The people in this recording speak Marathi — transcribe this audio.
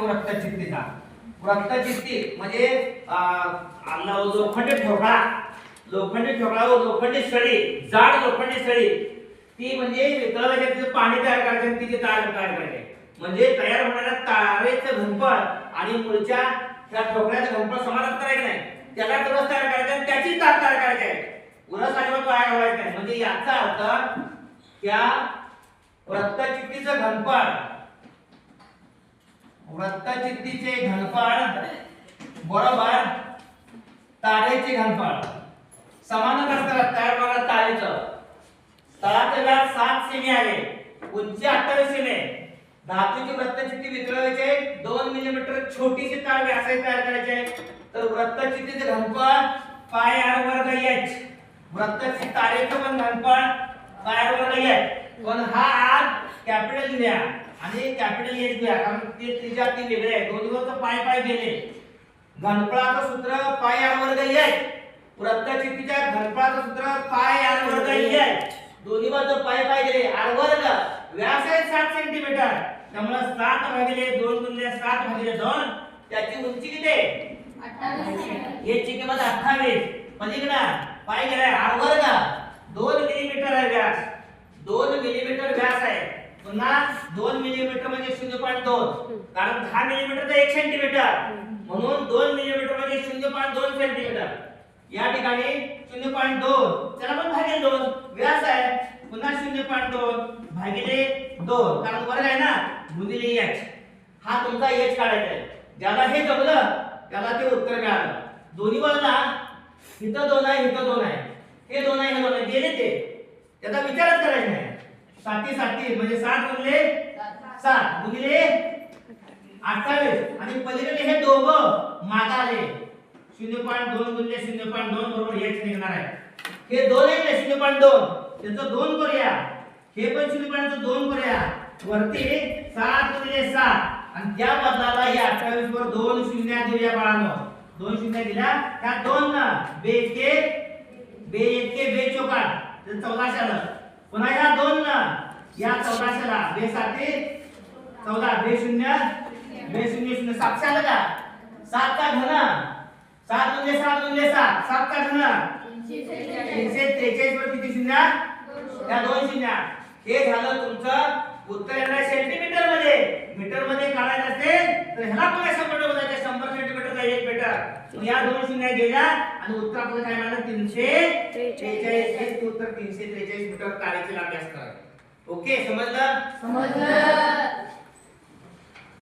असतो वृत्तचित्तीचा. वृत्तचित्ती म्हणजे लोखंडी ठोकळा, लोखंडी ठोकळा व लोखंडी सळी, जाड लोखंडी सळी, ती म्हणजे वितळल्याचे पाणी तयार करायचे, तिथे तयार करायचे. म्हणजे तयार होणाऱ्या तारेचं घनफळ आणि मूळच्या त्या ठोकळ्याचं घनफळ समान करायचं नाही, त्याला उरस तयार करायचं आणि त्याची तार तयार करायची आहे. उरस अजिबात वाया घालवायचं नाही. म्हणजे याचा अर्थ त्या वृत्तचित्तीचं घनफळ, वृत्तचित्तीचे घनफळ बरोबर तारेचे घनफळ समान असतात. तयार होणाऱ्या तारेचं तळाचे व्यास 7 सेमी आहे, उंची 28 सेमी. धातूची वृत्तचित्ती वितळवायचे 2 मिलीमीटर छोटीशी तार व्यासाची तयार करायची. तर वृत्तचित्तीचे घनफळ पाय r वर्ग h, वृत्तचित्ती तारेचं पण घनफळ पाय r वर्ग h. पण हा r कॅपिटल लिहा आणि कॅपिटल h लिहा, कारण ते त्रिज्या ती वेगळे आहे. दोन्ही वरचं पाय पाय गेले. घनफळाचं सूत्र पाय r वर्ग h, वृत्तचित्तीच्या घनफळाचं सूत्र पाय r वर्ग h. दोन्ही वरचं पाय पाय गेले. r वर्ग व्यास आहे 7 सेंटीमीटर, त्यामुळे 7 भागिले 2 गुणिले 7 भागिले 2, त्याची उंची किती आहे? 28. याची किंमत 28. पलीकडे पाय गेलाय r वर्ग 2 मिलीमीटर आहे व्यास, 2 मिलीमीटर व्यास आहे. पुन्हा 2 मिलीमीटर म्हणजे 0.2, कारण 10 मिलीमीटर तर 1 सेंटीमीटर, म्हणून 2 मिलीमीटर म्हणजे 0.2 सेंटीमीटर. या ठिकाणी 0.2 त्याला पण भागिले 2 व्यास आहे. पुन्हा 0.2 भागिले 2, कारण वर्ग आहे ना, गुणिले h. हा तुमचा h काढायचा आहे. ज्याला हे जमलं त्याला ते उत्तर मिळालं. दोन्ही वरना इथं 2 आहे, इथं 2 आहे, हे 2 आहे, हे 2 आहे, गेले ते, त्याचा विचारच करायचा नाही. 7 7 म्हणजे 7 गुणिले 7 गुणिले 28, आणि पलीकडे हे दोघं मागाले 0.2 गुणिले 0.2 बरोबर h निघणार आहे. हे 2 आहे 0.2, त्याचं 2 करूया, हे पण 0.2 करूया. वरती 7 गुणिले 7 आणि त्या बदलाला हे 28 वर 2 शून्य देऊया बाळांनो. 2 शून्य दिल्या, त्या 2 ना बेके बे चौकाट, ते 1400 आलं. पुन्हा या 2 ना या 1400 ला बे 7 14 बे 0 700 आलं का? 7 का घन, 7 गुणिले 7 गुणिले 7, 7 का घन 343 वर किती शून्य? त्या 2 शून्य. हे झालं तुमचं उत्तर. येणार सेंटीमीटर मध्ये. मीटर मध्ये काढायचं असेल तर ह्याला पण 100 बदलायचं, 100 सेंटीमीटरचा 1 मीटर. मग या 2 शून्य गेल्या आणि उत्तर आपल्याला काय मिळालं? 343. हे उत्तर 343 मीटर तारेची लांबी असणार. ओके, समजलं? समजलं.